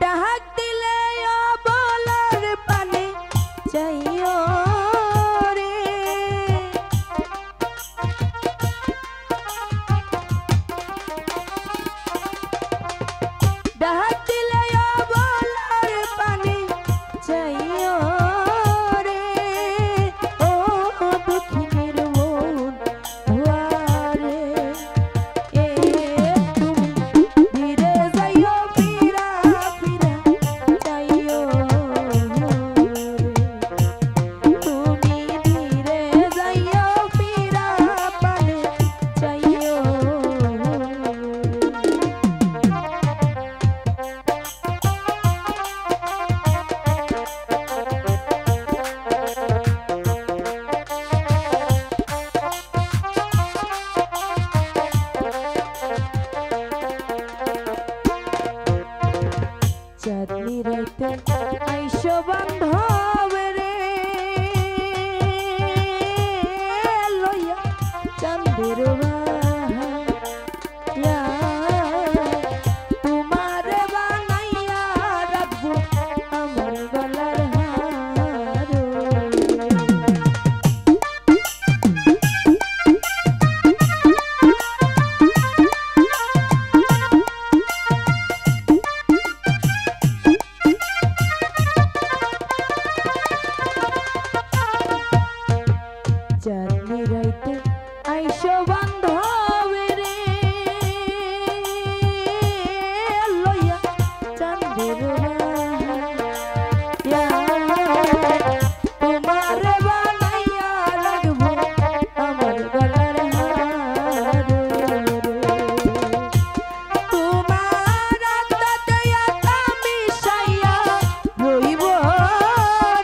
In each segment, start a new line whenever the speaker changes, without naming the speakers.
ডাক দিলে বলার পানে চাইও রে ডাক দিলে বলার পানে চাইও রে ও দুঃখিনীর মন ধোয়ারে এ তুমি ধীরে যাইও ফিরা ফিরা চাইও তুমি ধীরে যাইও ফিরা পানে চাইও চাঁদনি রাইতে আইসো বান্ধব রে লইয়া চাঁদের বাহায়া তোমারে বানাইয়া রাখবো আমার গলার হার চাঁদনি রাইতে আইসো বান্ধব রে লইয়া চাঁদের বাহায়া তোমারে বানাইয়া রাখবো আমার গলার হার তোমার আত্মাতে আত্মা মিশাইয়া রইব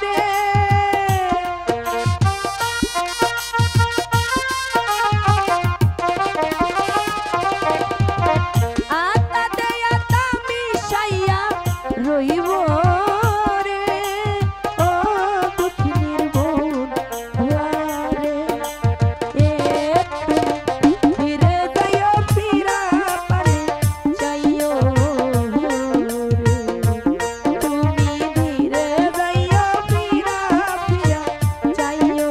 রে আত্মাতে আত্মা মিশাইয়া রইব রে ও দুঃখিনীর মন ধোয়ারে এ তুমি ধীরে যাইও ফিরা পানে চাইও রে তুমি ধীরে যাইও ফিরা ফিরা চাইও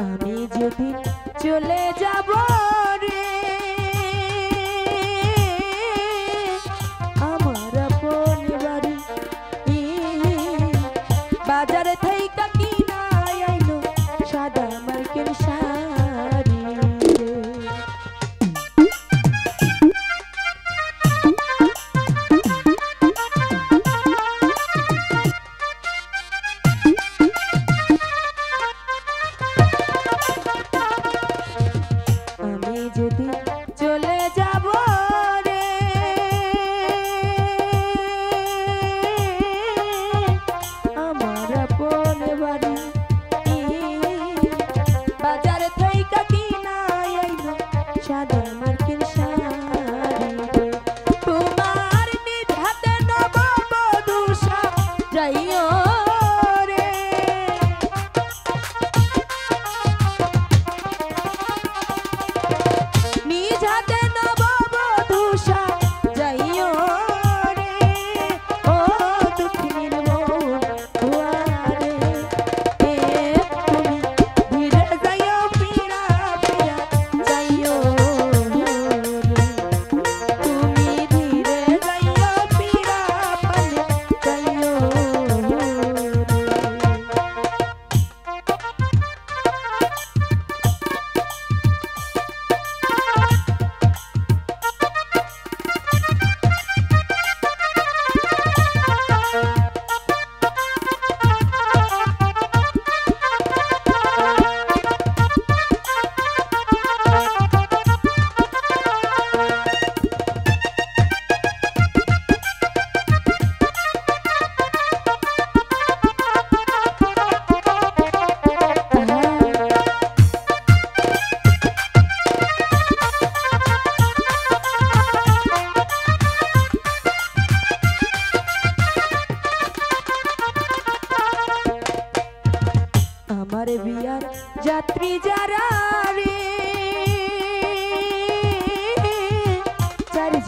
আমি যেদিন চলে যাব রে আমার আপন বাড়ি বাজারে থাইকা কিনা আইলো সাদা মার্কের শাড়ি আমি যদি চলে যাব রে আমার আপন বাড়ি বাজারে থাইকা কিনা আইলো সাদা মার্কের শাড়ি তোমার নিজ হাতে নববধূ সাজাইও রে নিজ হাতে নববধূ সাজাইও রে ও দুঃখিনীর মন ধোয়ারে এ তুমি ধীরে যাইও ফিরা ফিরা যাইও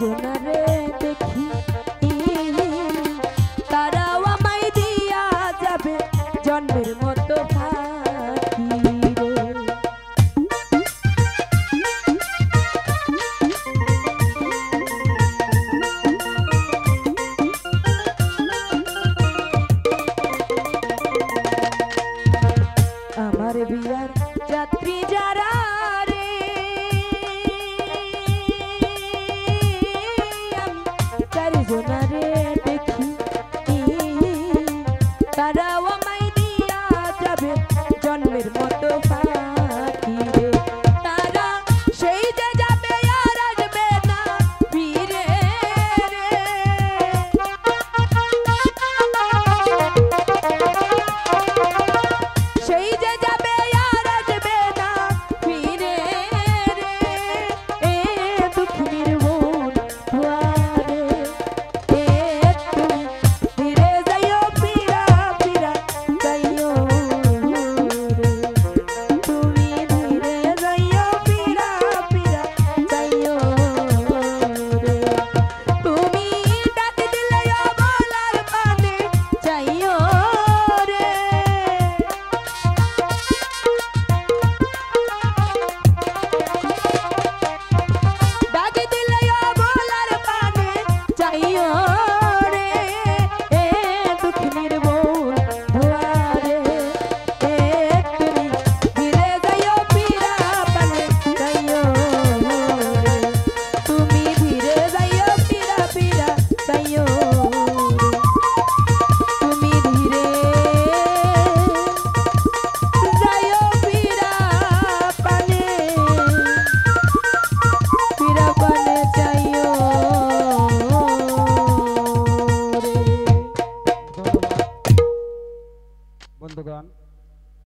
জনারে দেখি তারাও আমায় দিয়া যাবে জন্মের